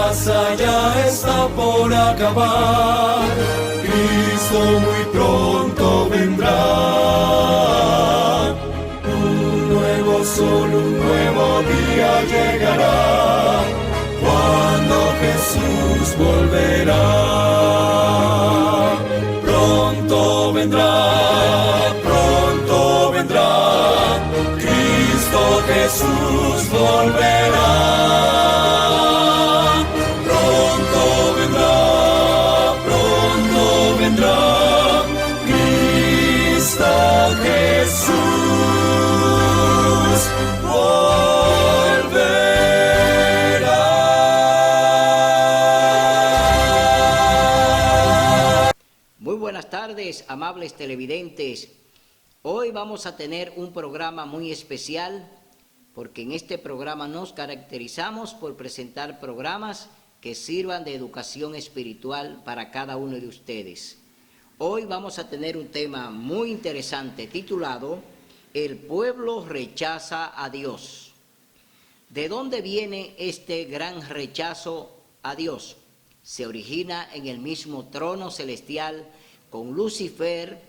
casa ya está por acabar, Cristo muy pronto vendrá. Un nuevo sol, un nuevo día llegará, cuando Jesús volverá. Pronto vendrá, Cristo Jesús volverá. Pronto vendrá, Cristo Jesús volverá. Muy buenas tardes, amables televidentes. Hoy vamos a tener un programa muy especial, porque en este programa nos caracterizamos por presentar programas que sirvan de educación espiritual para cada uno de ustedes. Hoy vamos a tener un tema muy interesante titulado El pueblo rechaza a Dios. ¿De dónde viene este gran rechazo a Dios? Se origina en el mismo trono celestial con Lucifer,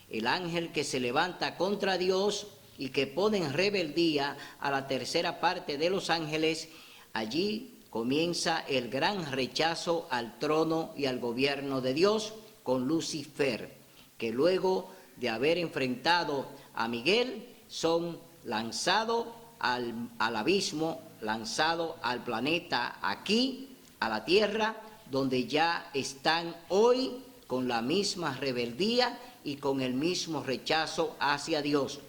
el ángel que se levanta contra Dios y que pone en rebeldía a la tercera parte de los ángeles. Allí comienza el gran rechazo al trono y al gobierno de Dios con Lucifer, que luego de haber enfrentado a Miguel son lanzados al abismo, lanzados al planeta aquí, a la tierra, donde ya están hoy con la misma rebeldía y con el mismo rechazo hacia Dios.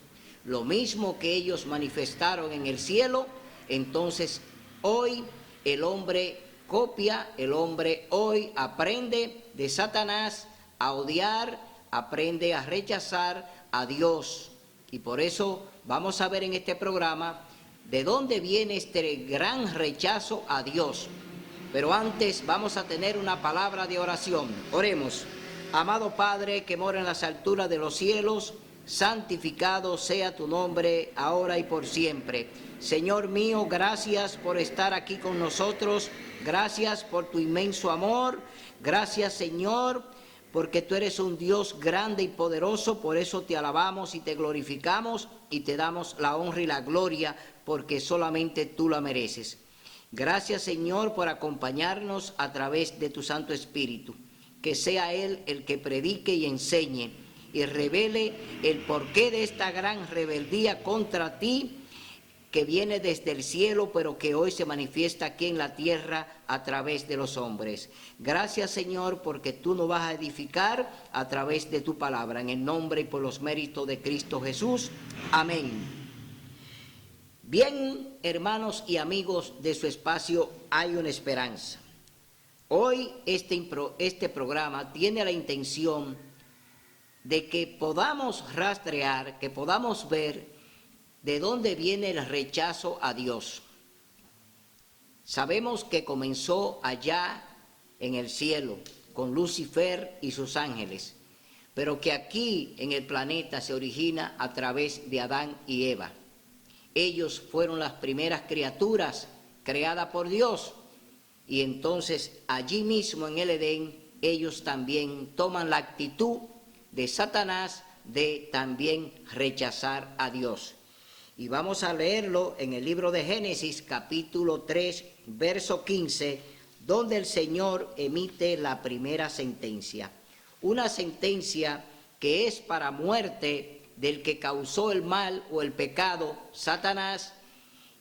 Lo mismo que ellos manifestaron en el cielo, entonces hoy el hombre copia, el hombre hoy aprende de Satanás a odiar, aprende a rechazar a Dios. Y por eso vamos a ver en este programa de dónde viene este gran rechazo a Dios. Pero antes vamos a tener una palabra de oración. Oremos. Amado Padre que mora en las alturas de los cielos, santificado sea tu nombre ahora y por siempre. Señor mío, gracias por estar aquí con nosotros, gracias por tu inmenso amor, gracias Señor, porque tú eres un Dios grande y poderoso, por eso te alabamos y te glorificamos y te damos la honra y la gloria, porque solamente tú la mereces. Gracias Señor por acompañarnos a través de tu Santo Espíritu. Que sea Él el que predique y enseñe y revele el porqué de esta gran rebeldía contra ti que viene desde el cielo, pero que hoy se manifiesta aquí en la tierra a través de los hombres. Gracias, Señor, porque tú nos vas a edificar a través de tu palabra, en el nombre y por los méritos de Cristo Jesús. Amén. Bien, hermanos y amigos de su espacio, hay una esperanza. Hoy este programa tiene la intención de que podamos rastrear, que podamos ver de dónde viene el rechazo a Dios. Sabemos que comenzó allá en el cielo con Lucifer y sus ángeles, pero que aquí en el planeta se origina a través de Adán y Eva. Ellos fueron las primeras criaturas creadas por Dios. Y entonces allí mismo en el Edén ellos también toman la actitud de Satanás de también rechazar a Dios. Y vamos a leerlo en el libro de Génesis capítulo 3 verso 15, donde el Señor emite la primera sentencia. Una sentencia que es para muerte del que causó el mal o el pecado, Satanás,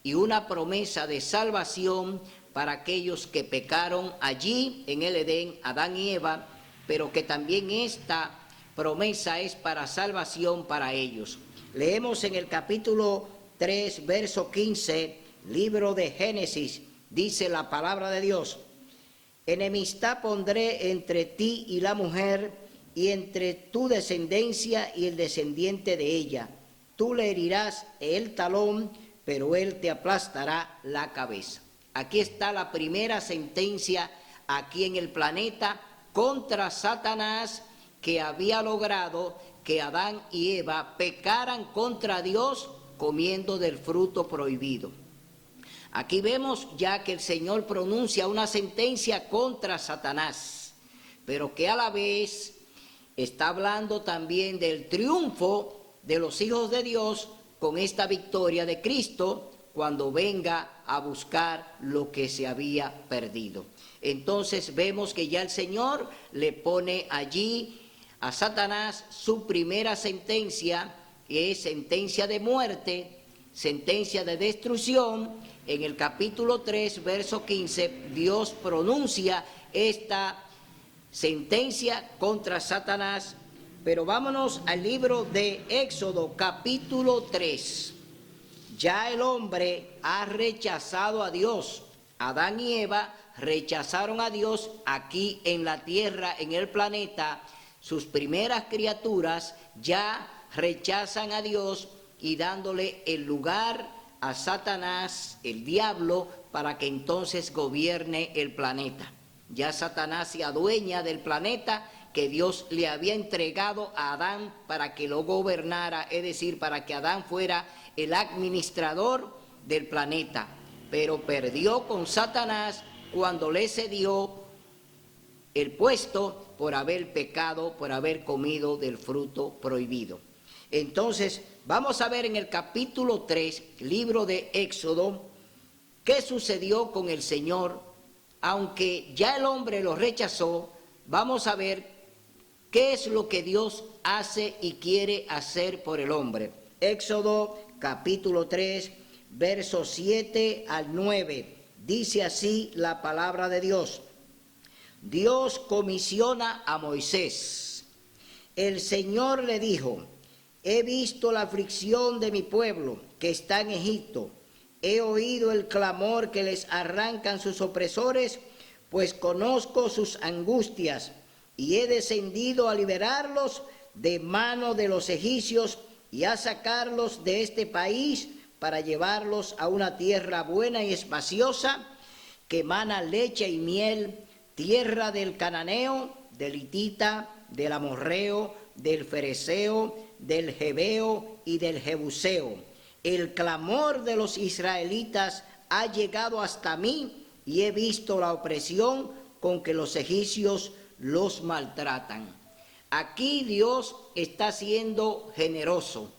y una promesa de salvación para aquellos que pecaron allí en el Edén, Adán y Eva, pero que también esta promesa es para salvación para ellos. Leemos en el capítulo 3, verso 15, libro de Génesis, dice la palabra de Dios: enemistad pondré entre ti y la mujer, y entre tu descendencia y el descendiente de ella. Tú le herirás el talón, pero él te aplastará la cabeza. Aquí está la primera sentencia aquí en el planeta contra Satanás, que había logrado que Adán y Eva pecaran contra Dios comiendo del fruto prohibido. Aquí vemos ya que el Señor pronuncia una sentencia contra Satanás, pero que a la vez está hablando también del triunfo de los hijos de Dios con esta victoria de Cristo cuando venga a buscar lo que se había perdido. Entonces vemos que ya el Señor le pone allí a Satanás su primera sentencia, que es sentencia de muerte, sentencia de destrucción. En el capítulo 3, verso 15, Dios pronuncia esta sentencia contra Satanás. Pero vámonos al libro de Éxodo, capítulo 3. Ya el hombre ha rechazado a Dios. Adán y Eva rechazaron a Dios aquí en la tierra, en el planeta. Sus primeras criaturas ya rechazan a Dios y dándole el lugar a Satanás, el diablo, para que entonces gobierne el planeta. Ya Satanás se adueña del planeta que Dios le había entregado a Adán para que lo gobernara, es decir, para que Adán fuera el administrador del planeta. Pero perdió con Satanás cuando le cedió el puesto por haber pecado, por haber comido del fruto prohibido. Entonces, vamos a ver en el capítulo 3, libro de Éxodo, qué sucedió con el Señor. Aunque ya el hombre lo rechazó, vamos a ver qué es lo que Dios hace y quiere hacer por el hombre. Éxodo capítulo 3, versos 7 al 9. Dice así la palabra de Dios. Dios comisiona a Moisés. El Señor le dijo: he visto la aflicción de mi pueblo que está en Egipto. He oído el clamor que les arrancan sus opresores, pues conozco sus angustias, y he descendido a liberarlos de mano de los egipcios y a sacarlos de este país para llevarlos a una tierra buena y espaciosa, que emana leche y miel, tierra del cananeo, del hitita, del amorreo, del fereceo, del jebeo y del jebuseo. El clamor de los israelitas ha llegado hasta mí y he visto la opresión con que los egipcios los maltratan. Aquí Dios está siendo generoso.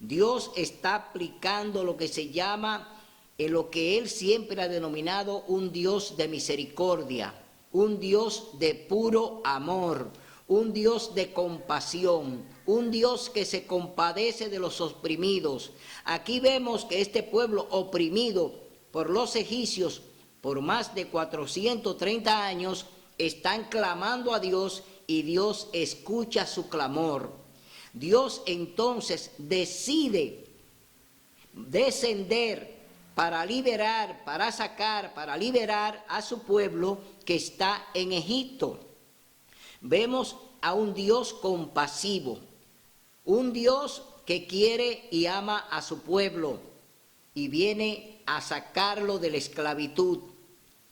Dios está aplicando lo que se llama, en lo que Él siempre ha denominado un Dios de misericordia, un Dios de puro amor, un Dios de compasión, un Dios que se compadece de los oprimidos. Aquí vemos que este pueblo oprimido por los egipcios por más de 430 años están clamando a Dios y Dios escucha su clamor. Dios entonces decide descender para liberar, para sacar, para liberar a su pueblo que está en Egipto. Vemos a un Dios compasivo, un Dios que quiere y ama a su pueblo y viene a sacarlo de la esclavitud.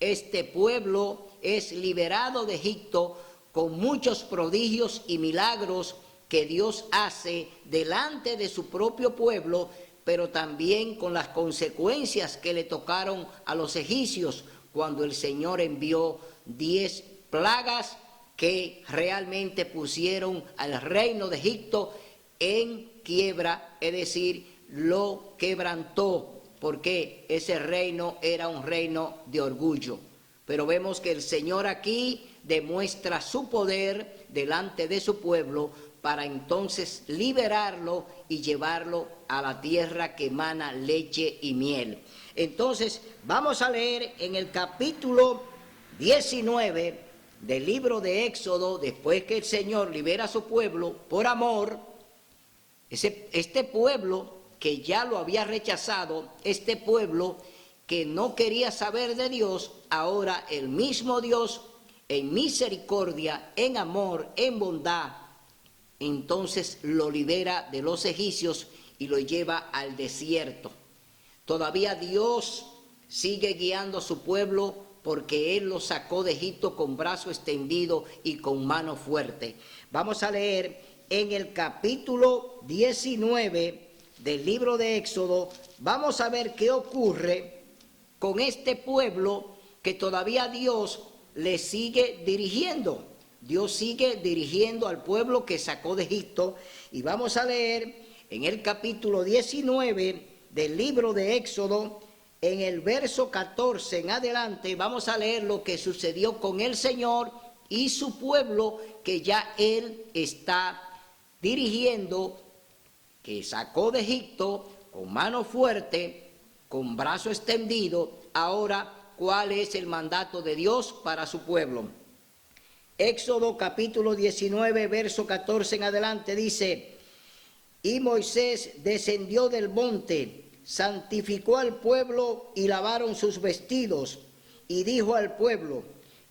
Este pueblo es liberado de Egipto con muchos prodigios y milagros que Dios hace delante de su propio pueblo, pero también con las consecuencias que le tocaron a los egipcios cuando el Señor envió 10 plagas que realmente pusieron al reino de Egipto en quiebra, es decir, lo quebrantó, porque ese reino era un reino de orgullo. Pero vemos que el Señor aquí demuestra su poder delante de su pueblo para entonces liberarlo y llevarlo a la tierra que emana leche y miel. Entonces vamos a leer en el capítulo 19 del libro de Éxodo, después que el Señor libera a su pueblo por amor. Este pueblo que ya lo había rechazado, este pueblo que no quería saber de Dios, ahora el mismo Dios en misericordia, en amor, en bondad, entonces lo libera de los egipcios y lo lleva al desierto. Todavía Dios sigue guiando a su pueblo porque Él lo sacó de Egipto con brazo extendido y con mano fuerte. Vamos a leer en el capítulo 19 del libro de Éxodo, vamos a ver qué ocurre con este pueblo que todavía Dios le sigue dirigiendo. Dios sigue dirigiendo al pueblo que sacó de Egipto. Y vamos a leer en el capítulo 19 del libro de Éxodo, en el verso 14 en adelante, vamos a leer lo que sucedió con el Señor y su pueblo que ya Él está dirigiendo, que sacó de Egipto con mano fuerte, con brazo extendido. Ahora, ¿cuál es el mandato de Dios para su pueblo? Éxodo capítulo 19, verso 14 en adelante dice: y Moisés descendió del monte, santificó al pueblo y lavaron sus vestidos, y dijo al pueblo: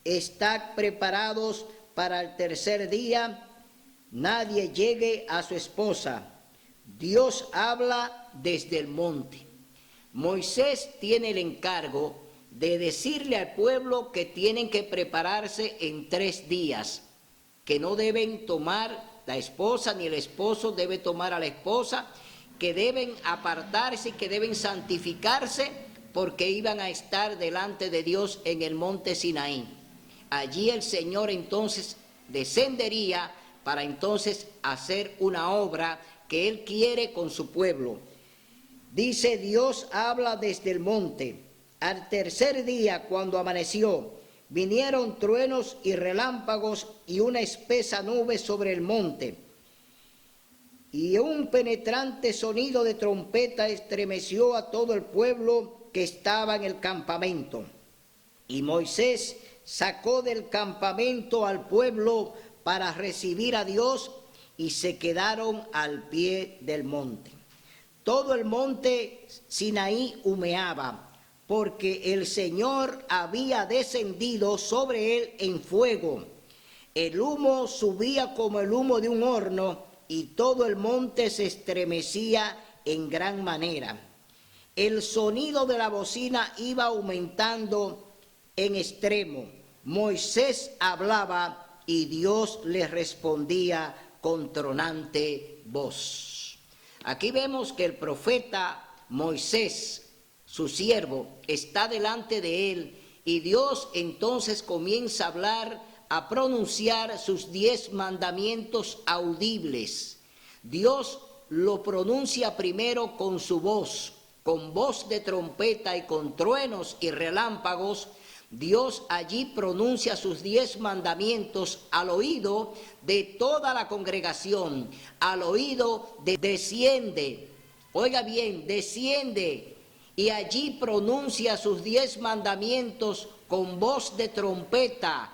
estad preparados para el tercer día, nadie llegue a su esposa. Dios habla desde el monte. Moisés tiene el encargo de decirle al pueblo que tienen que prepararse en 3 días, que no deben tomar la esposa ni el esposo debe tomar a la esposa, que deben apartarse y que deben santificarse porque iban a estar delante de Dios en el monte Sinaí. Allí el Señor entonces descendería para entonces hacer una obra que Él quiere con su pueblo. Dice: Dios habla desde el monte. Al tercer día, cuando amaneció, vinieron truenos y relámpagos y una espesa nube sobre el monte. Y un penetrante sonido de trompeta estremeció a todo el pueblo que estaba en el campamento. Y Moisés sacó del campamento al pueblo para recibir a Dios, y se quedaron al pie del monte. Todo el monte Sinaí humeaba, porque el Señor había descendido sobre él en fuego. El humo subía como el humo de un horno, y todo el monte se estremecía en gran manera. El sonido de la bocina iba aumentando en extremo. Moisés hablaba y Dios le respondía con tronante voz. Aquí vemos que el profeta Moisés, su siervo, está delante de él, y Dios entonces comienza a hablar, a pronunciar sus 10 mandamientos audibles. Dios lo pronuncia primero con su voz, con voz de trompeta y con truenos y relámpagos. Dios allí pronuncia sus 10 mandamientos al oído de toda la congregación, al oído de desciende, oiga bien, desciende, y allí pronuncia sus 10 mandamientos con voz de trompeta,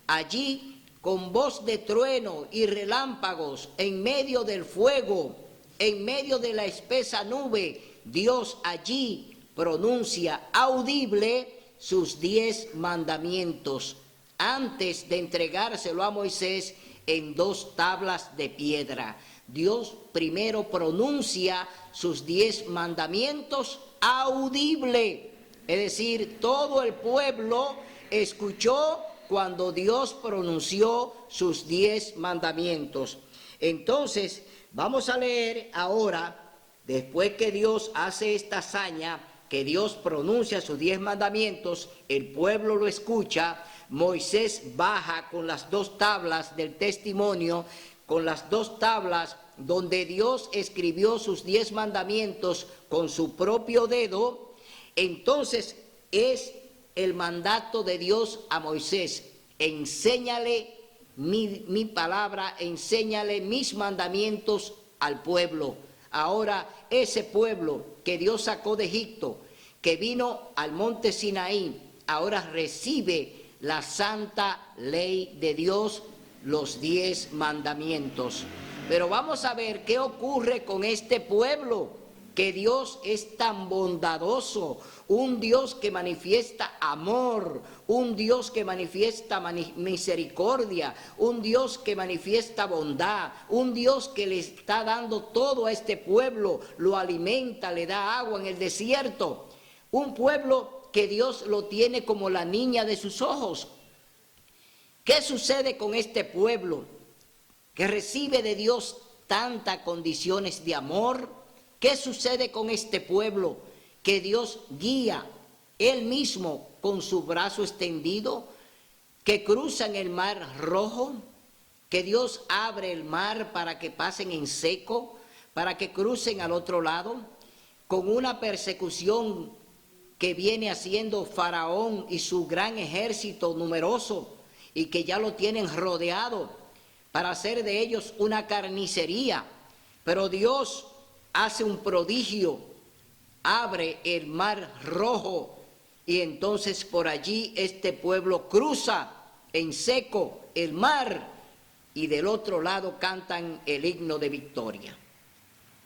allí con voz de trueno y relámpagos, en medio del fuego, en medio de la espesa nube. Dios allí pronuncia audible sus 10 mandamientos, antes de entregárselo a Moisés en 2 tablas de piedra. Dios primero pronuncia sus 10 mandamientos audible, es decir, todo el pueblo escuchó cuando Dios pronunció sus 10 mandamientos. Entonces, vamos a leer ahora, después que Dios hace esta hazaña, que Dios pronuncia sus 10 mandamientos, el pueblo lo escucha, Moisés baja con las 2 tablas del testimonio, con las 2 tablas donde Dios escribió sus 10 mandamientos con su propio dedo. Entonces es el mandato de Dios a Moisés: enséñale mi palabra, enséñale mis mandamientos al pueblo. Ahora ese pueblo que Dios sacó de Egipto, que vino al monte Sinaí, ahora recibe la santa ley de Dios, los 10 mandamientos. Pero vamos a ver qué ocurre con este pueblo, que Dios es tan bondadoso, un Dios que manifiesta amor, un Dios que manifiesta misericordia, un Dios que manifiesta bondad, un Dios que le está dando todo a este pueblo, lo alimenta, le da agua en el desierto, un pueblo que Dios lo tiene como la niña de sus ojos. ¿Qué sucede con este pueblo que recibe de Dios tantas condiciones de amor? ¿Qué sucede con este pueblo que Dios guía, Él mismo con su brazo extendido, que cruzan el mar rojo, que Dios abre el mar para que pasen en seco, para que crucen al otro lado, con una persecución que viene haciendo Faraón y su gran ejército numeroso, y que ya lo tienen rodeado para hacer de ellos una carnicería. Pero Dios hace un prodigio, abre el mar rojo, y entonces por allí este pueblo cruza en seco el mar, y del otro lado cantan el himno de victoria.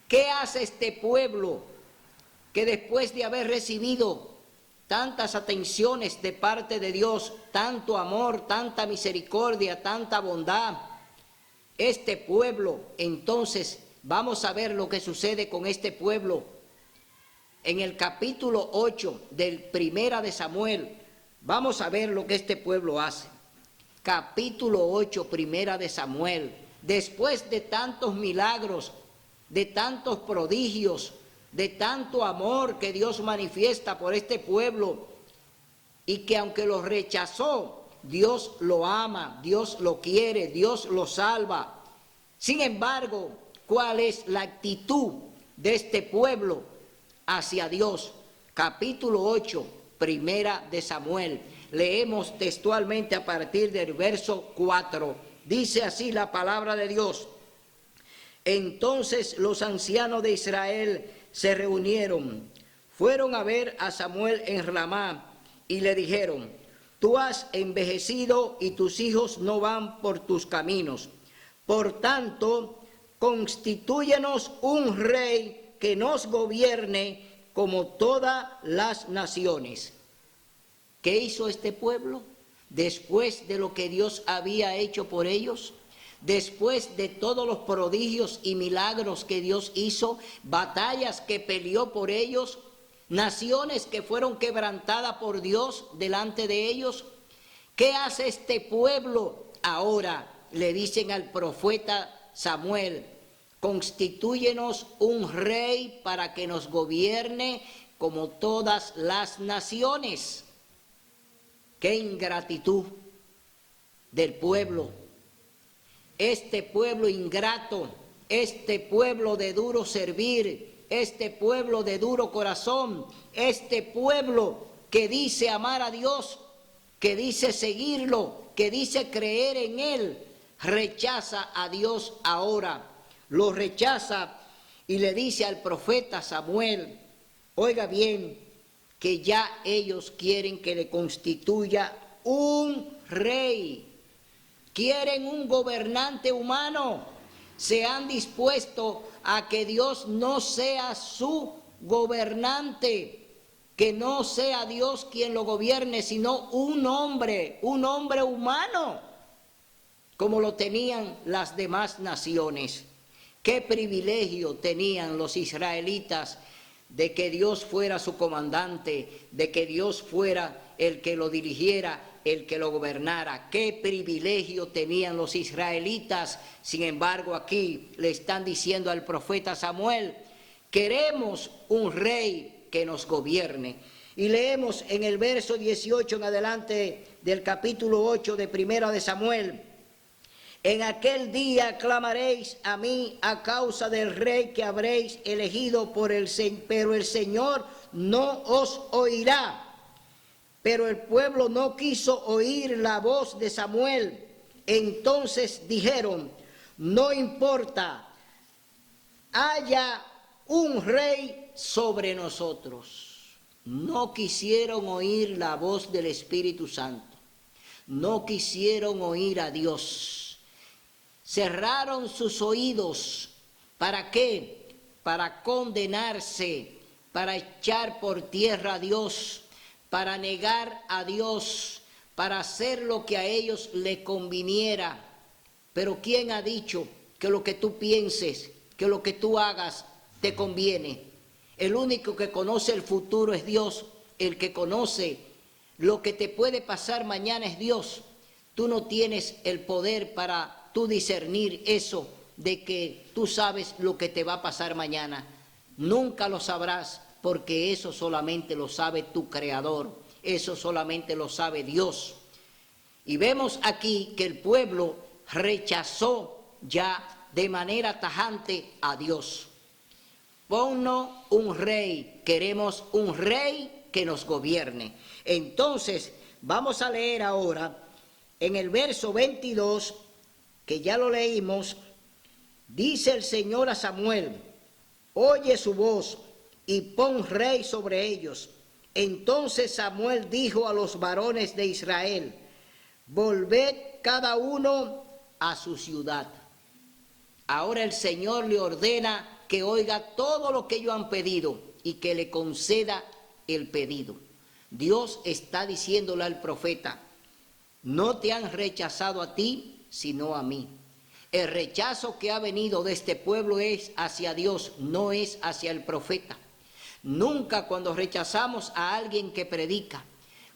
¿Qué hace este pueblo que después de haber recibido tantas atenciones de parte de Dios, tanto amor, tanta misericordia, tanta bondad, este pueblo, entonces vamos a ver lo que sucede con este pueblo en el capítulo 8 del Primera de Samuel? Vamos a ver lo que este pueblo hace. Capítulo 8, Primera de Samuel. Después de tantos milagros, de tantos prodigios, de tanto amor que Dios manifiesta por este pueblo, y que aunque lo rechazó, Dios lo ama, Dios lo quiere, Dios lo salva. Sin embargo, ¿cuál es la actitud de este pueblo hacia Dios? Capítulo 8, Primera de Samuel. Leemos textualmente a partir del verso 4. Dice así la palabra de Dios: entonces los ancianos de Israel se reunieron, fueron a ver a Samuel en Ramá y le dijeron: tú has envejecido y tus hijos no van por tus caminos. Por tanto, constitúyenos un rey que nos gobierne como todas las naciones. ¿Qué hizo este pueblo después de lo que Dios había hecho por ellos? Después de todos los prodigios y milagros que Dios hizo, batallas que peleó por ellos, naciones que fueron quebrantadas por Dios delante de ellos. ¿Qué hace este pueblo ahora? Le dicen al profeta Samuel: constitúyenos un rey para que nos gobierne como todas las naciones. ¡Qué ingratitud del pueblo! Este pueblo ingrato, este pueblo de duro servir, este pueblo de duro corazón, este pueblo que dice amar a Dios, que dice seguirlo, que dice creer en Él, rechaza a Dios ahora. Lo rechaza y le dice al profeta Samuel, oiga bien, que ya ellos quieren que le constituya un rey. Quieren un gobernante humano. Se han dispuesto a que Dios no sea su gobernante, que no sea Dios quien lo gobierne, sino un hombre humano, como lo tenían las demás naciones. Qué privilegio tenían los israelitas de que Dios fuera su comandante, de que Dios fuera el que lo dirigiera, el que lo gobernara. Qué privilegio tenían los israelitas. Sin embargo, aquí le están diciendo al profeta Samuel: queremos un rey que nos gobierne. Y leemos en el verso 18 en adelante del capítulo 8 de Primera de Samuel: en aquel clamaréis a mí a causa del rey que habréis elegido, pero el Señor no os oirá. Pero el pueblo no quiso oír la voz de Samuel. Entonces dijeron: no importa, haya un rey sobre nosotros. No quisieron oír la voz del Espíritu Santo. No quisieron oír a Dios. Cerraron sus oídos. ¿Para qué? Para condenarse, para echar por tierra a Dios, para negar a Dios, para hacer lo que a ellos le conviniera. Pero ¿quién ha dicho que lo que tú pienses, que lo que tú hagas te conviene? El único que conoce el futuro es Dios. El que conoce lo que te puede pasar mañana es Dios. Tú no tienes el poder para tú discernir eso de que tú sabes lo que te va a pasar mañana. Nunca lo sabrás, porque eso solamente lo sabe tu Creador, eso solamente lo sabe Dios. Y vemos aquí que el pueblo rechazó ya de manera tajante a Dios. Ponnos un rey, queremos un rey que nos gobierne. Entonces, vamos a leer ahora en el verso 22, que ya lo leímos, dice el Señor a Samuel, oye su voz y pon rey sobre ellos. Entonces Samuel dijo a los varones de Israel, volved cada uno a su ciudad. Ahora el Señor le ordena que oiga todo lo que ellos han pedido y que le conceda el pedido. Dios está diciéndole al profeta, no te han rechazado a ti, sino a mí. El rechazo que ha venido de este pueblo es hacia Dios, no es hacia el profeta. Nunca cuando rechazamos a alguien que predica,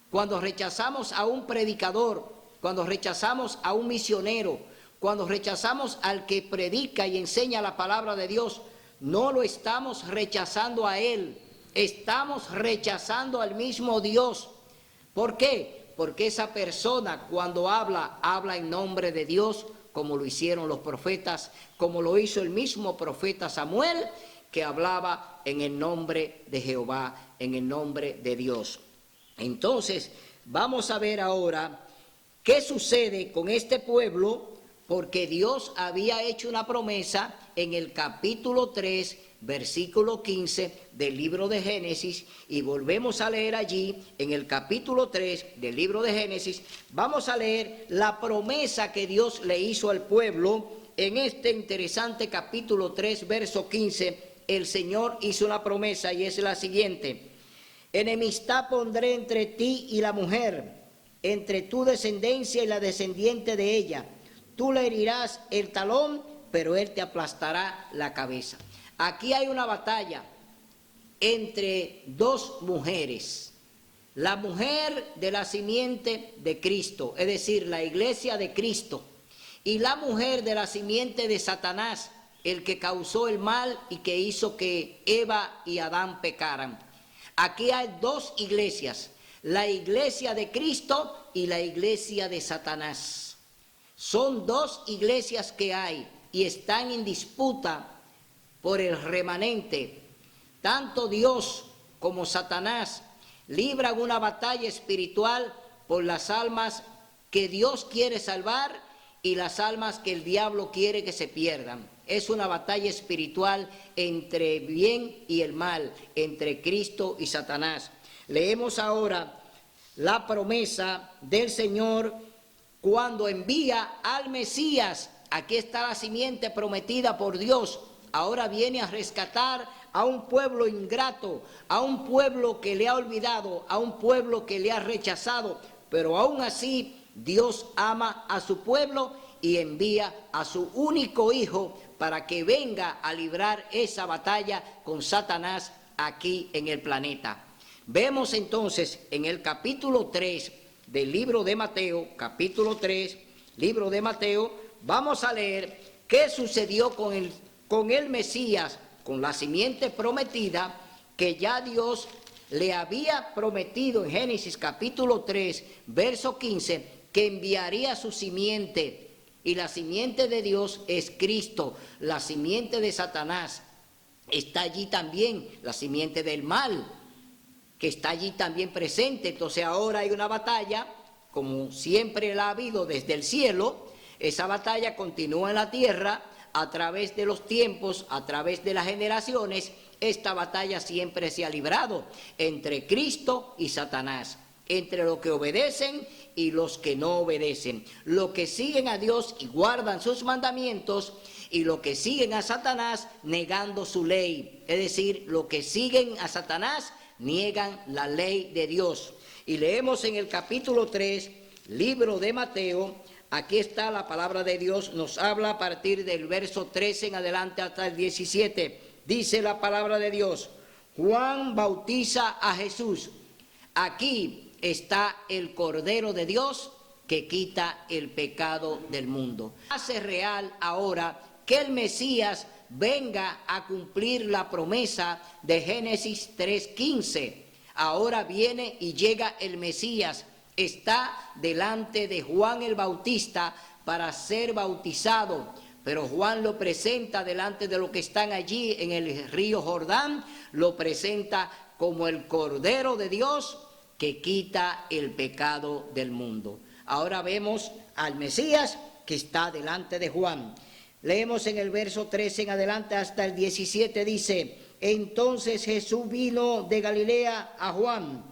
cuando rechazamos a un predicador, cuando rechazamos a un misionero, cuando rechazamos al que predica y enseña la palabra de Dios, no lo estamos rechazando a él, estamos rechazando al mismo Dios. ¿Por qué? Porque esa persona cuando habla, habla en nombre de Dios, como lo hicieron los profetas, como lo hizo el mismo profeta Samuel, que hablaba en el nombre de Jehová, en el nombre de Dios. Entonces, vamos a ver ahora qué sucede con este pueblo, porque Dios había hecho una promesa en el capítulo 3, versículo 15 del libro de Génesis, y volvemos a leer allí, en el capítulo 3 del libro de Génesis, vamos a leer la promesa que Dios le hizo al pueblo. En este interesante capítulo 3, verso 15, el Señor hizo una promesa y es la siguiente: enemistad pondré entre ti y la mujer, entre tu descendencia y la descendiente de ella. Tú le herirás el talón, pero él te aplastará la cabeza. Aquí hay una batalla entre dos mujeres. La mujer de la simiente de Cristo, es decir, la iglesia de Cristo, y la mujer de la simiente de Satanás, el que causó el mal y que hizo que Eva y Adán pecaran. Aquí hay dos iglesias, la iglesia de Cristo y la iglesia de Satanás. Son dos iglesias que hay y están en disputa por el remanente. Tanto Dios como Satanás libran una batalla espiritual por las almas que Dios quiere salvar y las almas que el diablo quiere que se pierdan. Es una batalla espiritual entre el bien y el mal, entre Cristo y Satanás. Leemos ahora la promesa del Señor cuando envía al Mesías. Aquí está la simiente prometida por Dios. Ahora viene a rescatar a un pueblo ingrato, a un pueblo que le ha olvidado, a un pueblo que le ha rechazado, pero aún así Dios ama a su pueblo y envía a su único hijo para que venga a librar esa batalla con Satanás aquí en el planeta. Vemos entonces en el capítulo 3 del libro de Mateo, capítulo 3, libro de Mateo, vamos a leer qué sucedió con el Mesías, con la simiente prometida, que ya Dios le había prometido en Génesis capítulo 3, verso 15, que enviaría su simiente, y la simiente de Dios es Cristo. La simiente de Satanás está allí también, la simiente del mal, que está allí también presente. Entonces ahora hay una batalla, como siempre la ha habido desde el cielo. Esa batalla continúa en la tierra a través de los tiempos, a través de las generaciones. Esta batalla siempre se ha librado entre Cristo y Satanás, entre los que obedecen y los que no obedecen, los que siguen a Dios y guardan sus mandamientos, y los que siguen a Satanás negando su ley. Es decir, los que siguen a Satanás niegan la ley de Dios. Y leemos en el capítulo 3, libro de Mateo. Aquí está la palabra de Dios, nos habla a partir del verso 13 en adelante hasta el 17. Dice la palabra de Dios: Juan bautiza a Jesús. Aquí está el Cordero de Dios que quita el pecado del mundo. Hace real ahora que el Mesías venga a cumplir la promesa de Génesis 3:15. Ahora viene y llega el Mesías, está delante de Juan el Bautista para ser bautizado, pero Juan lo presenta delante de los que están allí en el río Jordán, lo presenta como el Cordero de Dios que quita el pecado del mundo. Ahora vemos al Mesías que está delante de Juan. Leemos en el verso 13 en adelante hasta el 17, dice: entonces Jesús vino de Galilea a Juan,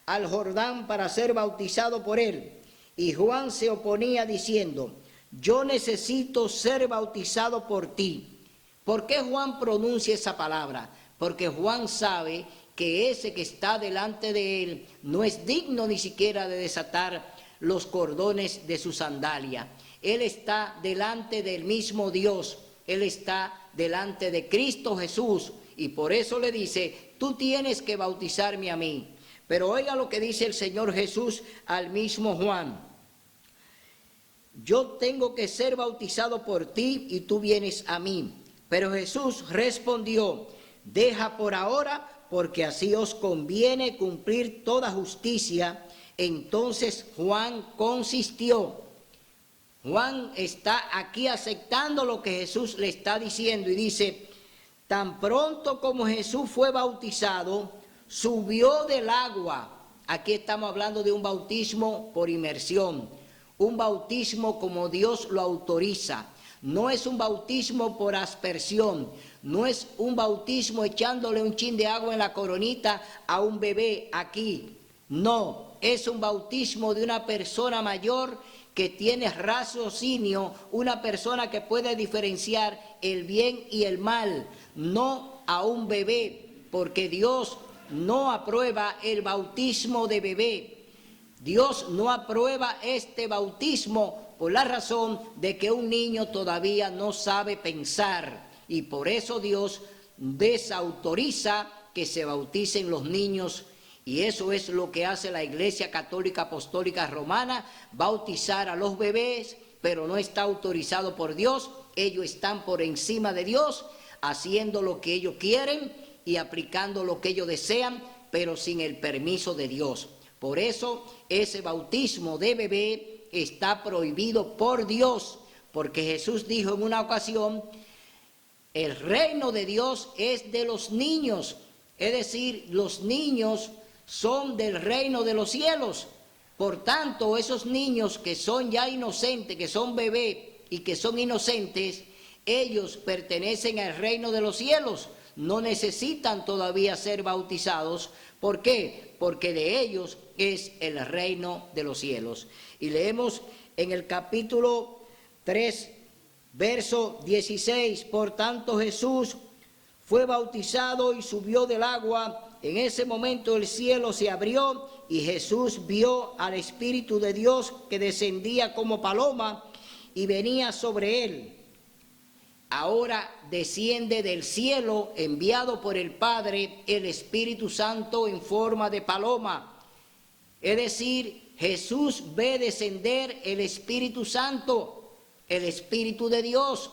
al Jordán, para ser bautizado por él. Y Juan se oponía diciendo: yo necesito ser bautizado por ti. ¿Por qué Juan pronuncia esa palabra? Porque Juan sabe que ese que está delante de él no es digno ni siquiera de desatar los cordones de su sandalia. Él está delante del mismo Dios, él está delante de Cristo Jesús, y por eso le dice: tú tienes que bautizarme a mí. Pero oiga lo que dice el Señor Jesús al mismo Juan: yo tengo que ser bautizado por ti y tú vienes a mí. Pero Jesús respondió: deja por ahora, porque así os conviene cumplir toda justicia. Entonces Juan consistió. Juan está aquí aceptando lo que Jesús le está diciendo y dice: tan pronto como Jesús fue bautizado, subió del agua. Aquí estamos hablando de un bautismo por inmersión, un bautismo como Dios lo autoriza. No es un bautismo por aspersión, no es un bautismo echándole un chin de agua en la coronita a un bebé aquí. No, es un bautismo de una persona mayor que tiene raciocinio, una persona que puede diferenciar el bien y el mal, no a un bebé, porque Dios no aprueba el bautismo de bebé. Dios no aprueba este bautismo por la razón de que un niño todavía no sabe pensar, y por eso Dios desautoriza que se bauticen los niños. Y eso es lo que hace la Iglesia Católica Apostólica Romana: bautizar a los bebés, pero no está autorizado por Dios. Ellos están por encima de Dios, haciendo lo que ellos quieren y aplicando lo que ellos desean, pero sin el permiso de Dios. Por eso ese bautismo de bebé está prohibido por Dios, porque Jesús dijo en una ocasión: el reino de Dios es de los niños, es decir, los niños son del reino de los cielos. Por tanto, esos niños que son ya inocentes, que son bebés y que son inocentes, ellos pertenecen al reino de los cielos, no necesitan todavía ser bautizados. ¿Por qué? Porque de ellos es el reino de los cielos. Y leemos en el capítulo 3, verso 16: por tanto Jesús fue bautizado y subió del agua. En ese momento el cielo se abrió y Jesús vio al Espíritu de Dios que descendía como paloma y venía sobre él. Ahora desciende del cielo, enviado por el Padre, el Espíritu Santo en forma de paloma. Es decir, Jesús ve descender el Espíritu Santo, el Espíritu de Dios,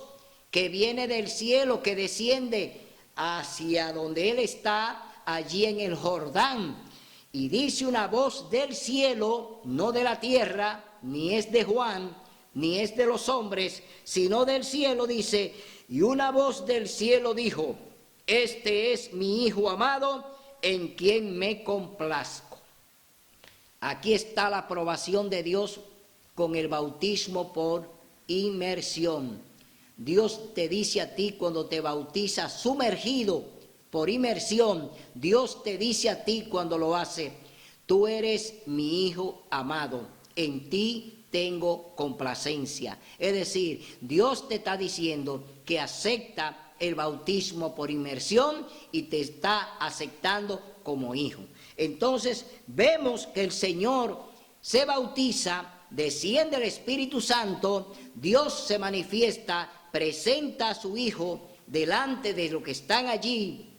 que viene del cielo, que desciende hacia donde Él está, allí en el Jordán. Y dice una voz del cielo, no de la tierra, ni es de Juan, ni es de los hombres, sino del cielo, dice: y una voz del cielo dijo: este es mi Hijo amado, en quien me complazco. Aquí está la aprobación de Dios con el bautismo por inmersión. Dios te dice a ti cuando te bautizas sumergido por inmersión, Dios te dice a ti cuando lo hace: tú eres mi Hijo amado, en ti tengo complacencia. Es decir, Dios te está diciendo que acepta el bautismo por inmersión y te está aceptando como hijo. Entonces vemos que el Señor se bautiza, desciende el Espíritu Santo, Dios se manifiesta, presenta a su Hijo delante de los que están allí.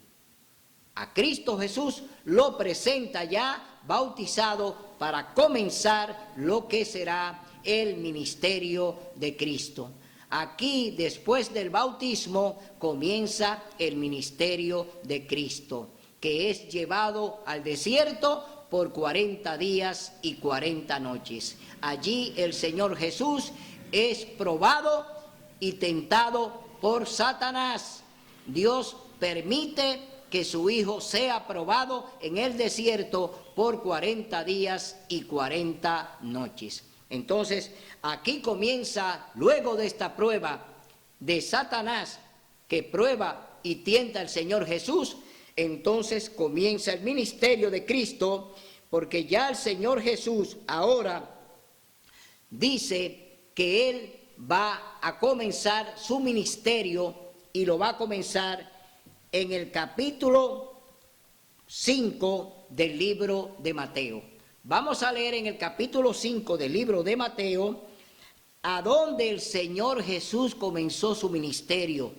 A Cristo Jesús lo presenta ya bautizado para comenzar lo que será el ministerio de Cristo. Aquí, después del bautismo, comienza el ministerio de Cristo, que es llevado al desierto por 40 días y 40 noches. Allí el Señor Jesús es probado y tentado por Satanás. Dios permite que su Hijo sea probado en el desierto por 40 días y 40 noches. Entonces, aquí comienza, luego de esta prueba de Satanás, que prueba y tienta al Señor Jesús, entonces comienza el ministerio de Cristo, porque ya el Señor Jesús ahora dice que Él va a comenzar su ministerio y lo va a comenzar en el capítulo 5 del libro de Mateo. Vamos a leer en el capítulo 5 del libro de Mateo a donde el Señor Jesús comenzó su ministerio.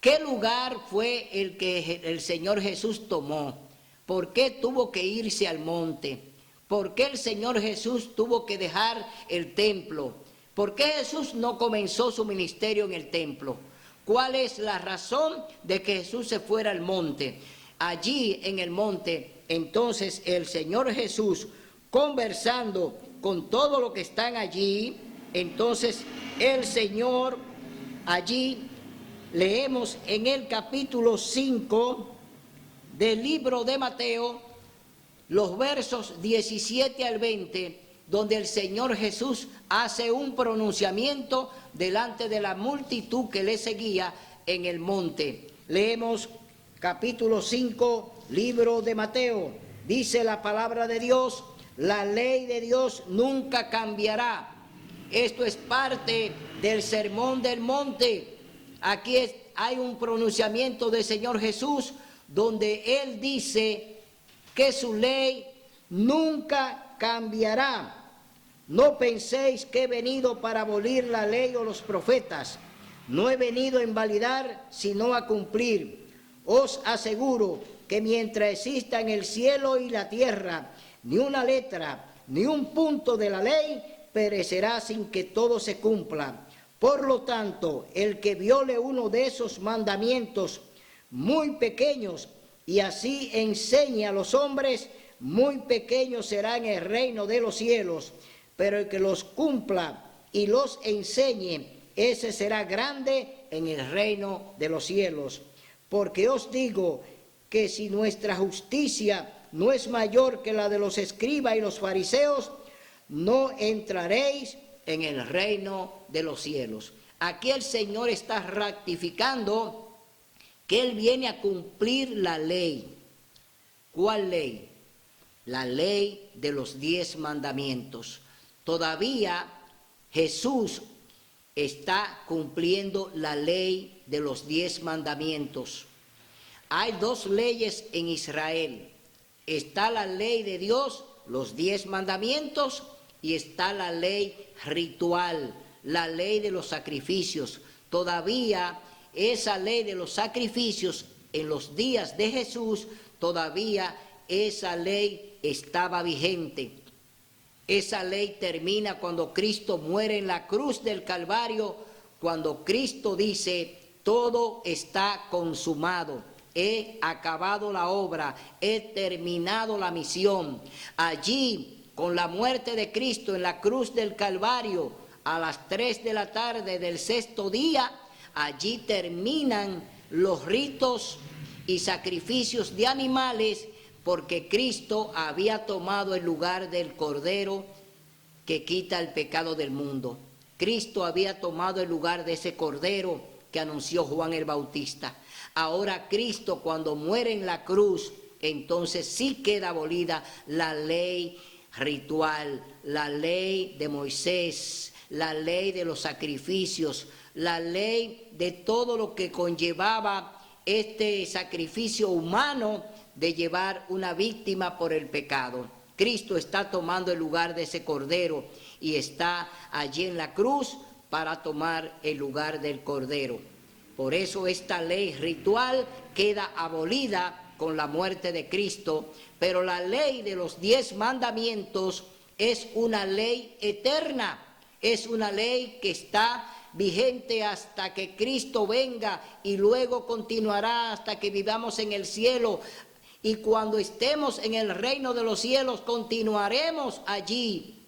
¿Qué lugar fue el que el Señor Jesús tomó? ¿Por qué tuvo que irse al monte? ¿Por qué el Señor Jesús tuvo que dejar el templo? ¿Por qué Jesús no comenzó su ministerio en el templo? ¿Cuál es la razón de que Jesús se fuera al monte? Allí en el monte, entonces el Señor Jesús, conversando con todos los que están allí, entonces el Señor allí, leemos en el capítulo 5 del libro de Mateo, los versos 17 al 20, donde el Señor Jesús hace un pronunciamiento delante de la multitud que le seguía en el monte. Leemos capítulo 5, libro de Mateo. Dice la palabra de Dios: la ley de Dios nunca cambiará. Esto es parte del sermón del monte. Aquí hay un pronunciamiento del Señor Jesús donde Él dice que su ley nunca cambiará. No penséis que he venido para abolir la ley o los profetas. No he venido a invalidar, sino a cumplir. Os aseguro que mientras exista en el cielo y la tierra ni una letra, ni un punto de la ley, perecerá sin que todo se cumpla. Por lo tanto, el que viole uno de esos mandamientos muy pequeños y así enseñe a los hombres, muy pequeño será en el reino de los cielos. Pero el que los cumpla y los enseñe, ese será grande en el reino de los cielos. Porque os digo que si nuestra justicia no es mayor que la de los escribas y los fariseos, no entraréis en el reino de los cielos. Aquí el Señor está ratificando que Él viene a cumplir la ley. ¿Cuál ley? La ley de los 10 mandamientos. Todavía Jesús está cumpliendo la ley de los 10 mandamientos. Hay 2 leyes en Israel. Está la ley de Dios, los 10 mandamientos, y está la ley ritual, la ley de los sacrificios. Todavía esa ley de los sacrificios en los días de Jesús, todavía esa ley estaba vigente. Esa ley termina cuando Cristo muere en la cruz del Calvario, cuando Cristo dice: todo está consumado, he acabado la obra, he terminado la misión. Allí, con la muerte de Cristo en la cruz del Calvario, a las 3 de la tarde del 6º día, allí terminan los ritos y sacrificios de animales, porque Cristo había tomado el lugar del Cordero que quita el pecado del mundo. Cristo había tomado el lugar de ese Cordero que anunció Juan el Bautista. Ahora Cristo, cuando muere en la cruz, entonces sí queda abolida la ley ritual, la ley de Moisés, la ley de los sacrificios, la ley de todo lo que conllevaba este sacrificio humano de llevar una víctima por el pecado. Cristo está tomando el lugar de ese Cordero y está allí en la cruz para tomar el lugar del Cordero. Por eso esta ley ritual queda abolida con la muerte de Cristo, pero la ley de los 10 mandamientos es una ley eterna, es una ley que está vigente hasta que Cristo venga y luego continuará hasta que vivamos en el cielo. Y cuando estemos en el reino de los cielos, continuaremos allí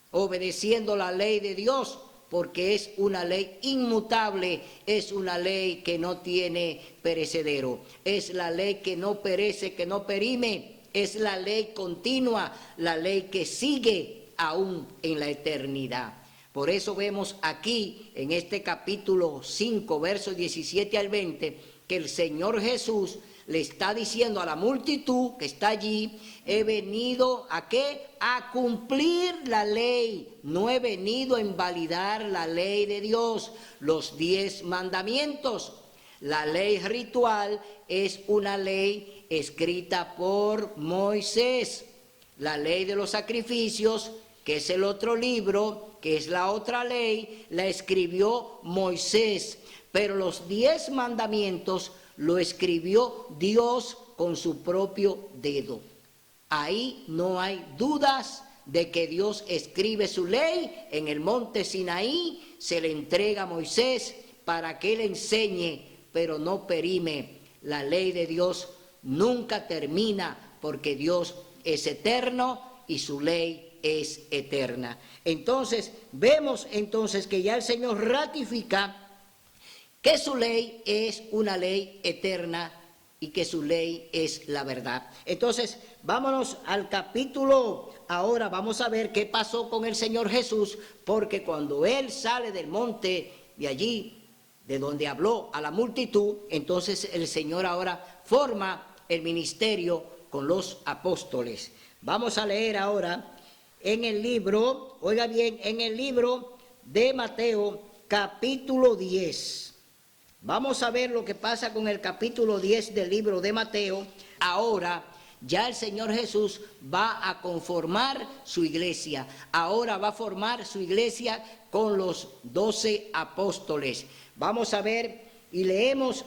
obedeciendo la ley de Dios, porque es una ley inmutable, es una ley que no tiene perecedero, es la ley que no perece, que no perime, es la ley continua, la ley que sigue aún en la eternidad. Por eso vemos aquí en este capítulo 5, versos 17 al 20, que el Señor Jesús le está diciendo a la multitud que está allí: he venido ¿a qué? A cumplir la ley. No he venido a invalidar la ley de Dios, los 10 mandamientos. La ley ritual es una ley escrita por Moisés. La ley de los sacrificios, que es el otro libro, que es la otra ley, la escribió Moisés. Pero los 10 mandamientos lo escribió Dios con su propio dedo. Ahí no hay dudas de que Dios escribe su ley en el monte Sinaí, se le entrega a Moisés para que él enseñe, pero no perime. La ley de Dios nunca termina, porque Dios es eterno y su ley es eterna. Entonces, vemos entonces que ya el Señor ratifica que su ley es una ley eterna y que su ley es la verdad. Entonces, vámonos al capítulo. Ahora vamos a ver qué pasó con el Señor Jesús, porque cuando Él sale del monte de allí, de donde habló a la multitud, entonces el Señor ahora forma el ministerio con los apóstoles. Vamos a leer ahora en el libro, oiga bien, en el libro de Mateo, capítulo 10. Vamos a ver lo que pasa con el capítulo 10 del libro de Mateo. Ahora ya el Señor Jesús va a conformar su iglesia. Ahora va a formar su iglesia con los 12 apóstoles. Vamos a ver y leemos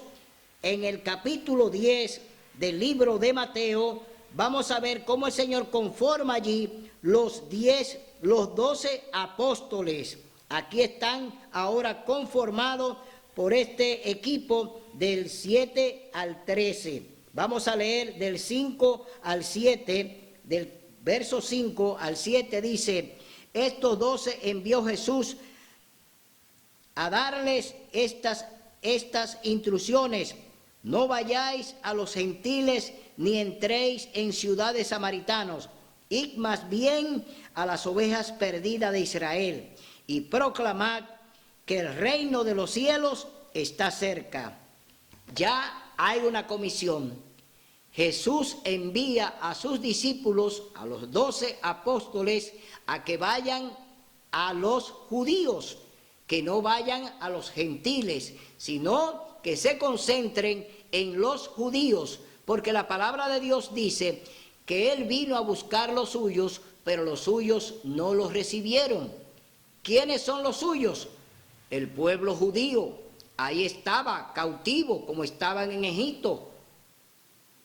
en el capítulo 10 del libro de Mateo. Vamos a ver cómo el Señor conforma allí los 12 apóstoles. Aquí están ahora conformados por este equipo del 7 al 13. Vamos a leer del 5 al 7, del verso 5 al 7 dice: estos 12 envió Jesús a darles estas instrucciones: no vayáis a los gentiles ni entréis en ciudades samaritanos, id más bien a las ovejas perdidas de Israel y proclamad que el reino de los cielos está cerca. Ya hay una comisión. Jesús envía a sus discípulos, a los 12 apóstoles, a que vayan a los judíos, que no vayan a los gentiles, sino que se concentren en los judíos, porque la palabra de Dios dice que Él vino a buscar los suyos, pero los suyos no los recibieron. ¿Quiénes son los suyos? El pueblo judío. Ahí estaba cautivo, como estaban en Egipto,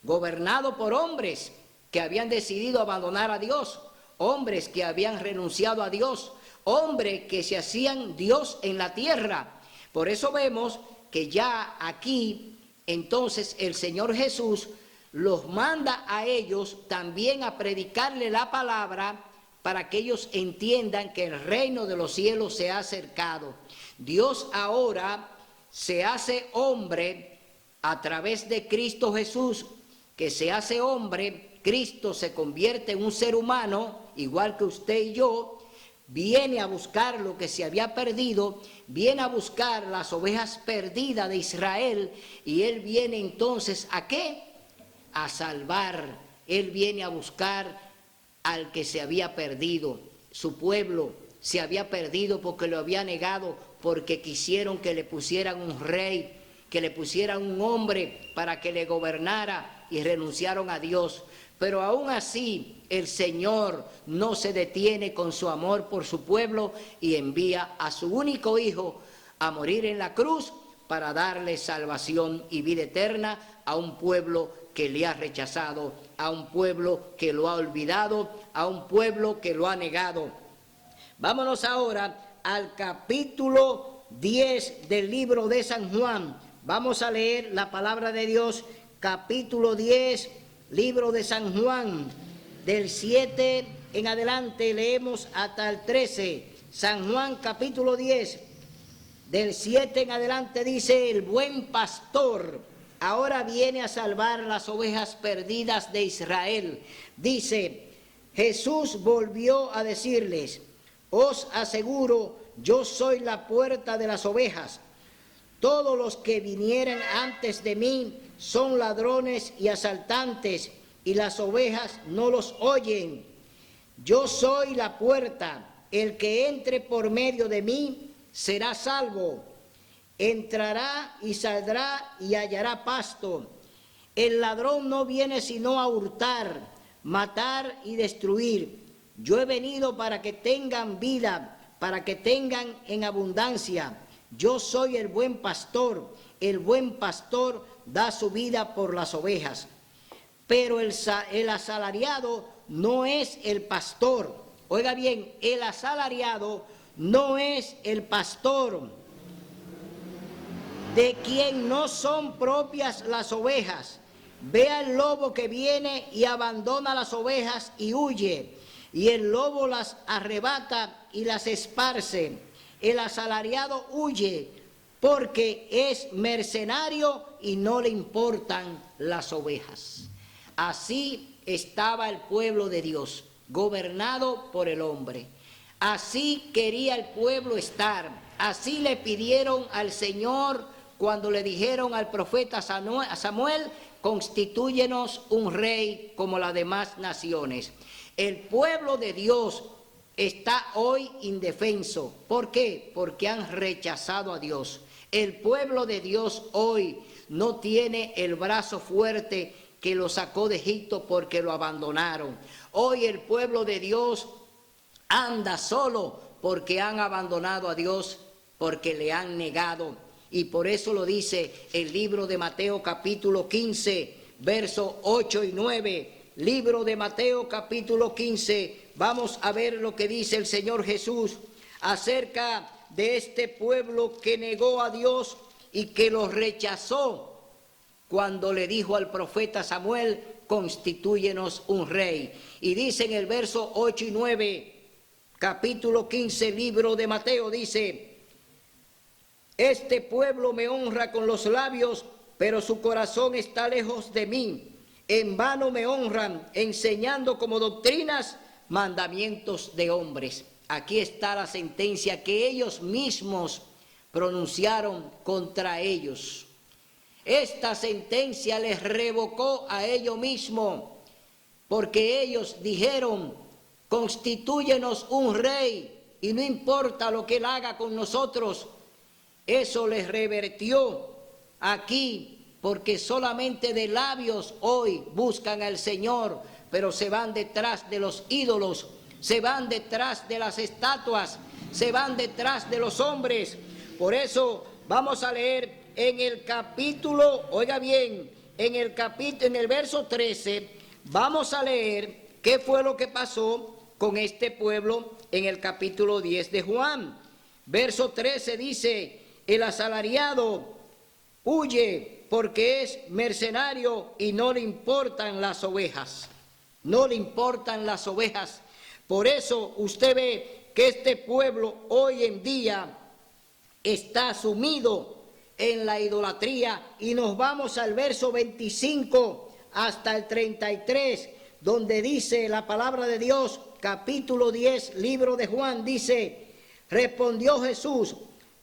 gobernado por hombres que habían decidido abandonar a Dios, hombres que habían renunciado a Dios, hombres que se hacían Dios en la tierra. Por eso vemos que ya aquí, entonces, el Señor Jesús los manda a ellos también a predicarle la palabra, para que ellos entiendan que el reino de los cielos se ha acercado. Dios ahora se hace hombre a través de Cristo Jesús, que se hace hombre. Cristo se convierte en un ser humano, igual que usted y yo, viene a buscar lo que se había perdido, viene a buscar las ovejas perdidas de Israel, y Él viene entonces, ¿a qué? A salvar. Él viene a buscar al que se había perdido. Su pueblo se había perdido porque lo había negado, porque quisieron que le pusieran un rey, que le pusieran un hombre para que le gobernara, y renunciaron a Dios. Pero aún así el Señor no se detiene con su amor por su pueblo y envía a su único Hijo a morir en la cruz para darle salvación y vida eterna a un pueblo que le ha rechazado, a un pueblo que lo ha olvidado, a un pueblo que lo ha negado. Vámonos ahora al capítulo 10 del libro de San Juan. Vamos a leer la palabra de Dios, capítulo 10, libro de San Juan, del 7 en adelante leemos hasta el 13. San Juan capítulo 10, del 7 en adelante dice: el buen pastor ahora viene a salvar las ovejas perdidas de Israel. Dice, Jesús volvió a decirles: os aseguro, yo soy la puerta de las ovejas. Todos los que vinieran antes de mí son ladrones y asaltantes, y las ovejas no los oyen. Yo soy la puerta. El que entre por medio de mí será salvo. Entrará y saldrá y hallará pasto. El ladrón no viene sino a hurtar, matar y destruir. Yo he venido para que tengan vida, para que tengan en abundancia. Yo soy el buen pastor. El buen pastor da su vida por las ovejas. Pero el asalariado no es el pastor. Oiga bien, el asalariado no es el pastor, de quien no son propias las ovejas. Ve al lobo que viene y abandona las ovejas y huye, y el lobo las arrebata y las esparce. El asalariado huye porque es mercenario y no le importan las ovejas. Así estaba el pueblo de Dios, gobernado por el hombre. Así quería el pueblo estar. Así le pidieron al Señor cuando le dijeron al profeta Samuel: constitúyenos un rey como las demás naciones. El pueblo de Dios está hoy indefenso. ¿Por qué? Porque han rechazado a Dios. El pueblo de Dios hoy no tiene el brazo fuerte que lo sacó de Egipto, porque lo abandonaron. Hoy el pueblo de Dios anda solo porque han abandonado a Dios, porque le han negado. Y por eso lo dice el libro de Mateo capítulo 15, versos 8 y 9. Libro de Mateo capítulo 15, vamos a ver lo que dice el Señor Jesús acerca de este pueblo que negó a Dios y que lo rechazó cuando le dijo al profeta Samuel: constitúyenos un rey. Y dice en el verso 8 y 9, capítulo 15, libro de Mateo, dice: este pueblo me honra con los labios, pero su corazón está lejos de mí. En vano me honran, enseñando como doctrinas mandamientos de hombres. Aquí está la sentencia que ellos mismos pronunciaron contra ellos. Esta sentencia les revocó a ellos mismos, porque ellos dijeron: constitúyenos un rey, y no importa lo que él haga con nosotros. Eso les revertió aquí, porque solamente de labios hoy buscan al Señor, pero se van detrás de los ídolos, se van detrás de las estatuas, se van detrás de los hombres. Por eso vamos a leer en el capítulo, oiga bien, en el verso 13, vamos a leer qué fue lo que pasó con este pueblo en el capítulo 10 de Juan. Verso 13 dice: el asalariado huye porque es mercenario y no le importan las ovejas. No le importan las ovejas. Por eso usted ve que este pueblo hoy en día está sumido en la idolatría. Y nos vamos al verso 25 hasta el 33, donde dice la palabra de Dios, capítulo 10, libro de Juan, dice: respondió Jesús: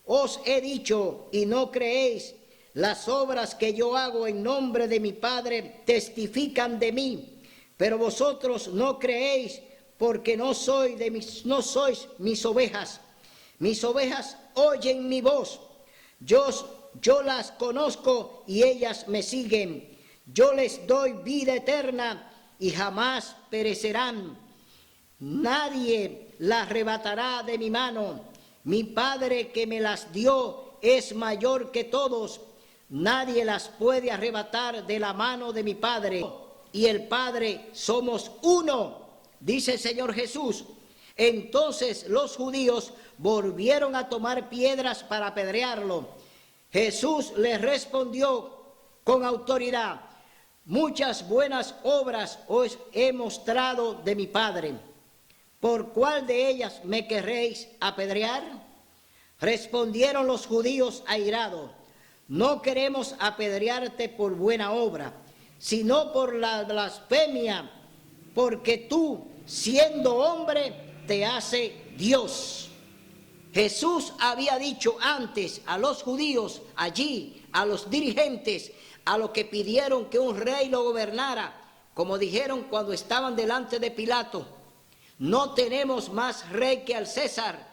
os he dicho y no creéis. Las obras que yo hago en nombre de mi Padre testifican de mí, pero vosotros no creéis, porque no sois mis ovejas. Mis ovejas oyen mi voz. Yo las conozco y ellas me siguen. Yo les doy vida eterna y jamás perecerán. Nadie las arrebatará de mi mano. Mi Padre que me las dio es mayor que todos. Nadie las puede arrebatar de la mano de mi Padre. Y el Padre somos uno, dice el Señor Jesús. Entonces los judíos volvieron a tomar piedras para apedrearlo. Jesús les respondió con autoridad: muchas buenas obras os he mostrado de mi Padre. ¿Por cuál de ellas me querréis apedrear? Respondieron los judíos airados: no queremos apedrearte por buena obra, sino por la blasfemia, porque tú, siendo hombre, te hace Dios. Jesús había dicho antes a los judíos allí, a los dirigentes, a los que pidieron que un rey lo gobernara, como dijeron cuando estaban delante de Pilato: no tenemos más rey que al César.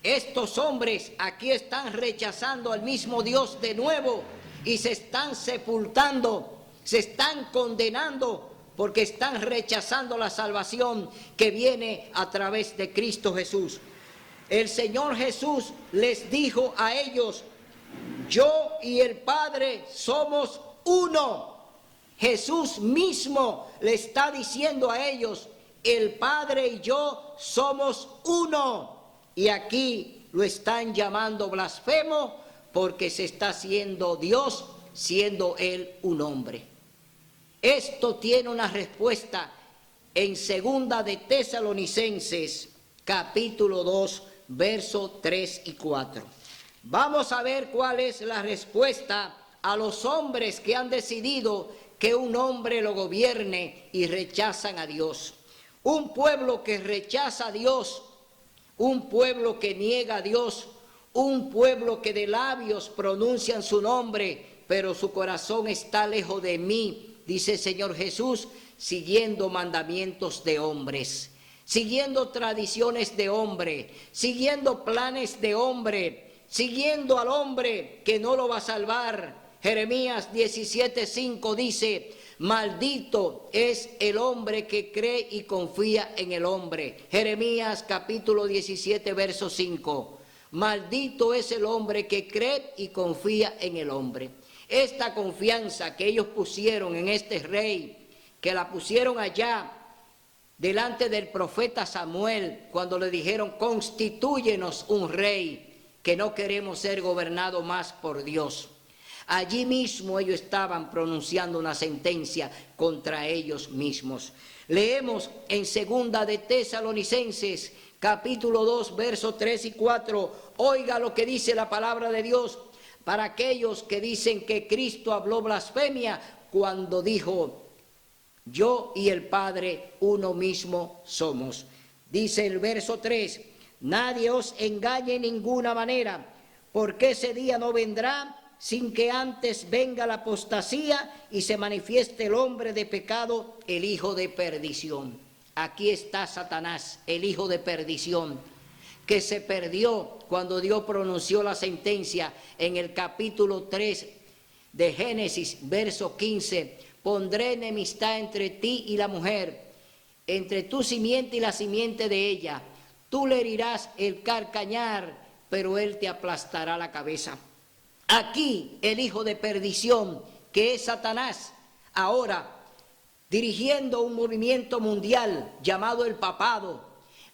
Estos hombres aquí están rechazando al mismo Dios de nuevo y se están sepultando, se están condenando, porque están rechazando la salvación que viene a través de Cristo Jesús. El Señor Jesús les dijo a ellos: yo y el Padre somos uno. Jesús mismo le está diciendo a ellos: el Padre y yo somos uno. Y aquí lo están llamando blasfemo porque se está haciendo Dios, siendo Él un hombre. Esto tiene una respuesta en segunda de Tesalonicenses, capítulo 2, versos 3 y 4. Vamos a ver cuál es la respuesta a los hombres que han decidido que un hombre lo gobierne y rechazan a Dios. Un pueblo que rechaza a Dios, un pueblo que niega a Dios, un pueblo que de labios pronuncian su nombre, pero su corazón está lejos de mí, dice el Señor Jesús, siguiendo mandamientos de hombres, siguiendo tradiciones de hombre, siguiendo planes de hombre, siguiendo al hombre que no lo va a salvar. Jeremías 17:5 dice: maldito es el hombre que cree y confía en el hombre. Jeremías capítulo 17, verso 5. Maldito es el hombre que cree y confía en el hombre. Esta confianza que ellos pusieron en este rey, que la pusieron allá delante del profeta Samuel, cuando le dijeron: constitúyenos un rey, que no queremos ser gobernados más por Dios. Allí mismo ellos estaban pronunciando una sentencia contra ellos mismos. Leemos en segunda de Tesalonicenses, capítulo 2, versos 3 y 4. Oiga lo que dice la palabra de Dios para aquellos que dicen que Cristo habló blasfemia cuando dijo: yo y el Padre uno mismo somos. Dice el verso 3: nadie os engañe en ninguna manera, porque ese día no vendrá sin que antes venga la apostasía y se manifieste el hombre de pecado, el hijo de perdición. Aquí está Satanás, el hijo de perdición, que se perdió cuando Dios pronunció la sentencia en el capítulo 3 de Génesis, verso 15: pondré enemistad entre ti y la mujer, entre tu simiente y la simiente de ella. Tú le herirás el calcañar, pero él te aplastará la cabeza. Aquí el hijo de perdición, que es Satanás, ahora dirigiendo un movimiento mundial llamado el papado.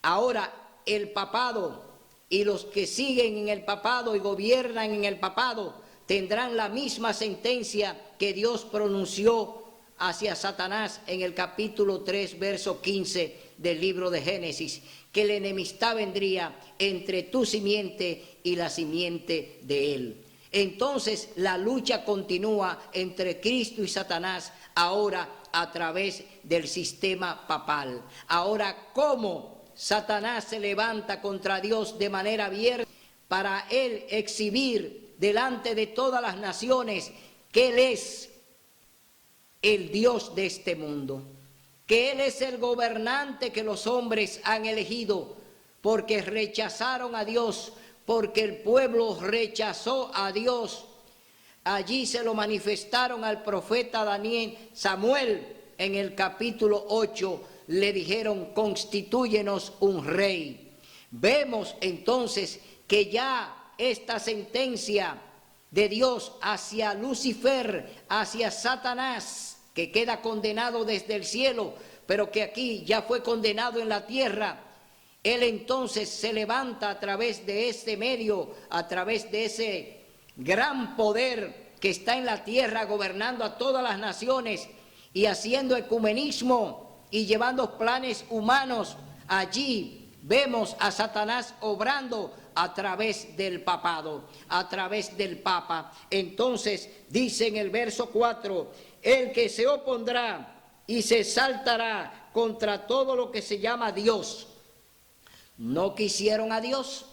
Ahora el papado y los que siguen en el papado y gobiernan en el papado tendrán la misma sentencia que Dios pronunció hacia Satanás en el capítulo 3, verso 15 del libro de Génesis, que la enemistad vendría entre tu simiente y la simiente de él. Entonces la lucha continúa entre Cristo y Satanás, ahora a través del sistema papal. Ahora, ¿cómo Satanás se levanta contra Dios de manera abierta para él exhibir delante de todas las naciones que él es el Dios de este mundo, que él es el gobernante que los hombres han elegido, porque rechazaron a Dios, porque el pueblo rechazó a Dios? Allí se lo manifestaron al profeta Samuel en el capítulo 8, le dijeron: constitúyenos un rey. Vemos entonces que ya esta sentencia de Dios hacia Lucifer, hacia Satanás, que queda condenado desde el cielo, pero que aquí ya fue condenado en la tierra, Él entonces se levanta a través de ese medio, a través de ese gran poder que está en la tierra gobernando a todas las naciones y haciendo ecumenismo y llevando planes humanos. Allí vemos a Satanás obrando a través del papado, a través del Papa. Entonces dice en el verso 4, el que se opondrá y se saltará contra todo lo que se llama Dios. No quisieron a Dios,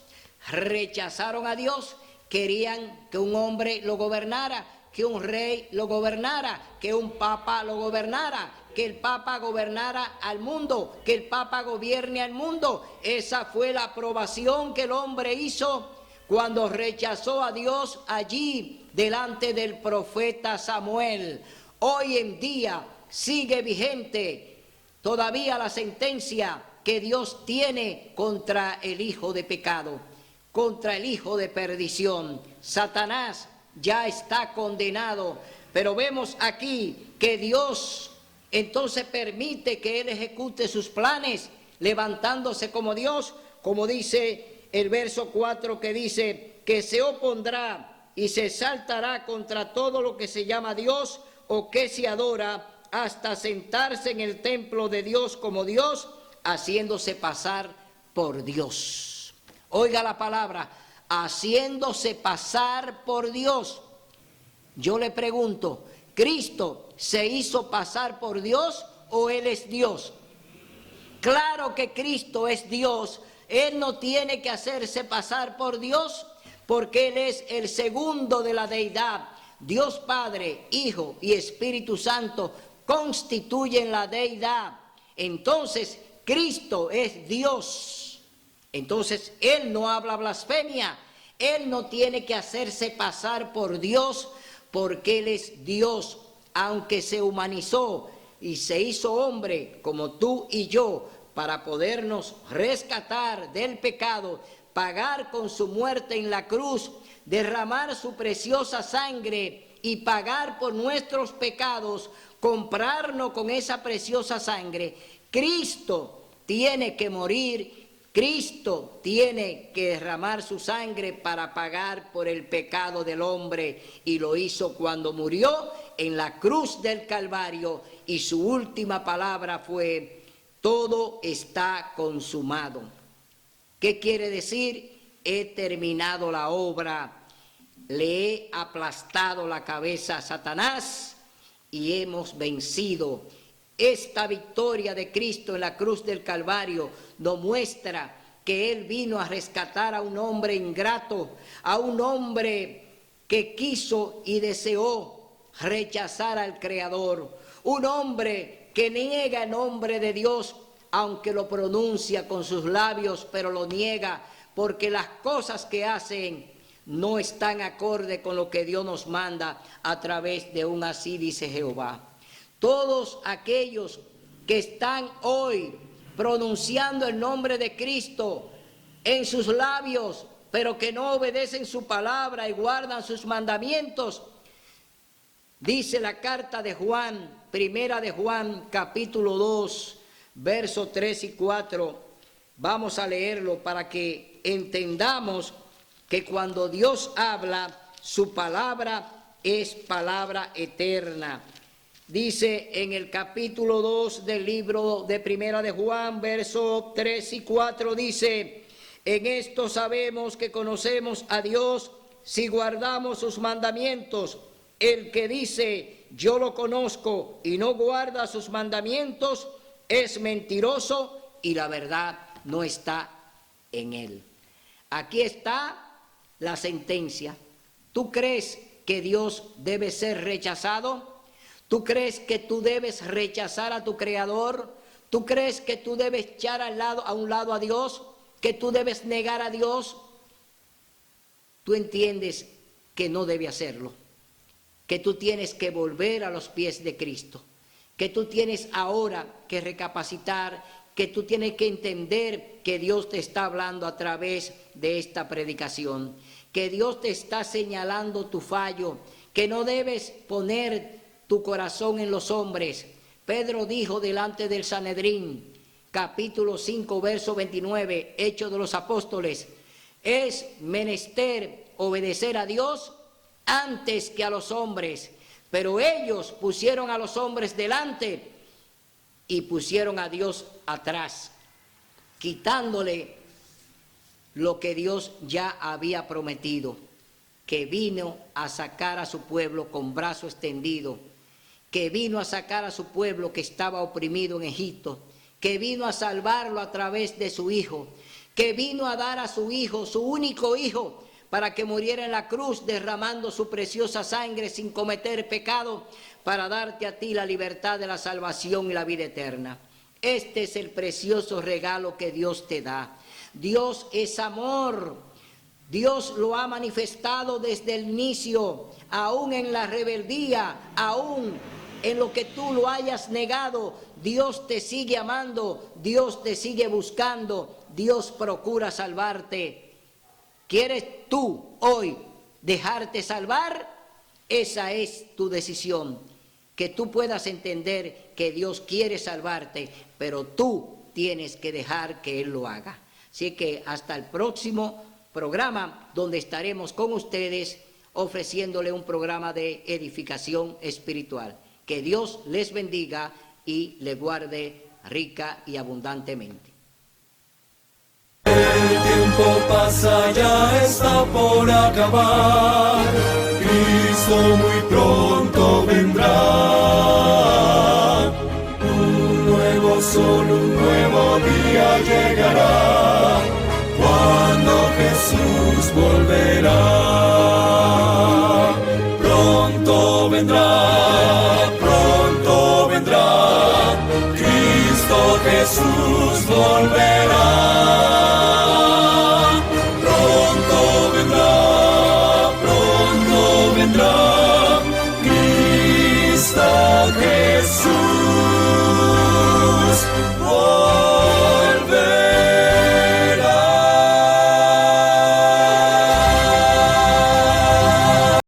rechazaron a Dios, querían que un hombre lo gobernara, que un rey lo gobernara, que un papa lo gobernara, que el papa gobernara al mundo, que el papa gobierne al mundo. Esa fue la aprobación que el hombre hizo cuando rechazó a Dios allí delante del profeta Samuel. Hoy en día sigue vigente todavía la sentencia que Dios tiene contra el hijo de pecado, contra el hijo de perdición. Satanás ya está condenado, pero vemos aquí que Dios entonces permite que él ejecute sus planes, levantándose como Dios, como dice el verso 4, que dice que se opondrá y se saltará contra todo lo que se llama Dios o que se adora, hasta sentarse en el templo de Dios como Dios, haciéndose pasar por Dios. Oiga la palabra, haciéndose pasar por Dios. Yo le pregunto, ¿Cristo se hizo pasar por Dios o Él es Dios? Claro que Cristo es Dios. Él no tiene que hacerse pasar por Dios porque Él es el segundo de la deidad. Dios Padre, Hijo y Espíritu Santo constituyen la deidad. Entonces, Cristo es Dios. Entonces, Él no habla blasfemia. Él no tiene que hacerse pasar por Dios porque Él es Dios, aunque se humanizó y se hizo hombre como tú y yo para podernos rescatar del pecado, pagar con su muerte en la cruz, derramar su preciosa sangre y pagar por nuestros pecados, comprarnos con esa preciosa sangre. Cristo tiene que morir, Cristo tiene que derramar su sangre para pagar por el pecado del hombre, y lo hizo cuando murió en la cruz del Calvario, y su última palabra fue: todo está consumado. ¿Qué quiere decir? He terminado la obra, le he aplastado la cabeza a Satanás y hemos vencido. Esta victoria de Cristo en la cruz del Calvario nos muestra que Él vino a rescatar a un hombre ingrato, a un hombre que quiso y deseó rechazar al Creador, un hombre que niega el nombre de Dios, aunque lo pronuncia con sus labios, pero lo niega porque las cosas que hacen no están acorde con lo que Dios nos manda a través de un así dice Jehová. Todos aquellos que están hoy pronunciando el nombre de Cristo en sus labios, pero que no obedecen su palabra y guardan sus mandamientos, dice la carta de Juan, primera de Juan, capítulo 2, versos 3 y 4. Vamos a leerlo para que entendamos que cuando Dios habla, su palabra es palabra eterna. Dice en el capítulo 2 del libro de Primera de Juan, versos 3 y 4, dice: en esto sabemos que conocemos a Dios si guardamos sus mandamientos. El que dice yo lo conozco y no guarda sus mandamientos es mentiroso y la verdad no está en él. Aquí está la sentencia. ¿Tú crees que Dios debe ser rechazado? ¿Tú crees que tú debes rechazar a tu Creador? ¿Tú crees que tú debes echar a un lado a Dios? ¿Que tú debes negar a Dios? Tú entiendes que no debe hacerlo, que tú tienes que volver a los pies de Cristo, que tú tienes ahora que recapacitar, que tú tienes que entender que Dios te está hablando a través de esta predicación, que Dios te está señalando tu fallo, que no debes poner tu corazón en los hombres. Pedro dijo delante del Sanedrín, capítulo 5, verso 29, Hechos de los Apóstoles. Es menester obedecer a Dios antes que a los hombres, pero ellos pusieron a los hombres delante y pusieron a Dios atrás, quitándole lo que Dios ya había prometido, que vino a sacar a su pueblo con brazo extendido, que vino a sacar a su pueblo que estaba oprimido en Egipto, que vino a salvarlo a través de su Hijo, que vino a dar a su Hijo, su único Hijo, para que muriera en la cruz derramando su preciosa sangre sin cometer pecado, para darte a ti la libertad de la salvación y la vida eterna. Este es el precioso regalo que Dios te da. Dios es amor. Dios lo ha manifestado desde el inicio, aún en la rebeldía, aún en lo que tú lo hayas negado. Dios te sigue amando, Dios te sigue buscando, Dios procura salvarte. ¿Quieres tú hoy dejarte salvar? Esa es tu decisión. Que tú puedas entender que Dios quiere salvarte, pero tú tienes que dejar que Él lo haga. Así que hasta el próximo programa, donde estaremos con ustedes ofreciéndole un programa de edificación espiritual. Que Dios les bendiga y les guarde rica y abundantemente. El tiempo pasa, ya está por acabar. Cristo muy pronto vendrá. Un nuevo sol, un nuevo día llegará, cuando Jesús volverá. Pronto vendrá, pronto vendrá. Cristo Jesús volverá. Pronto vendrá, pronto vendrá.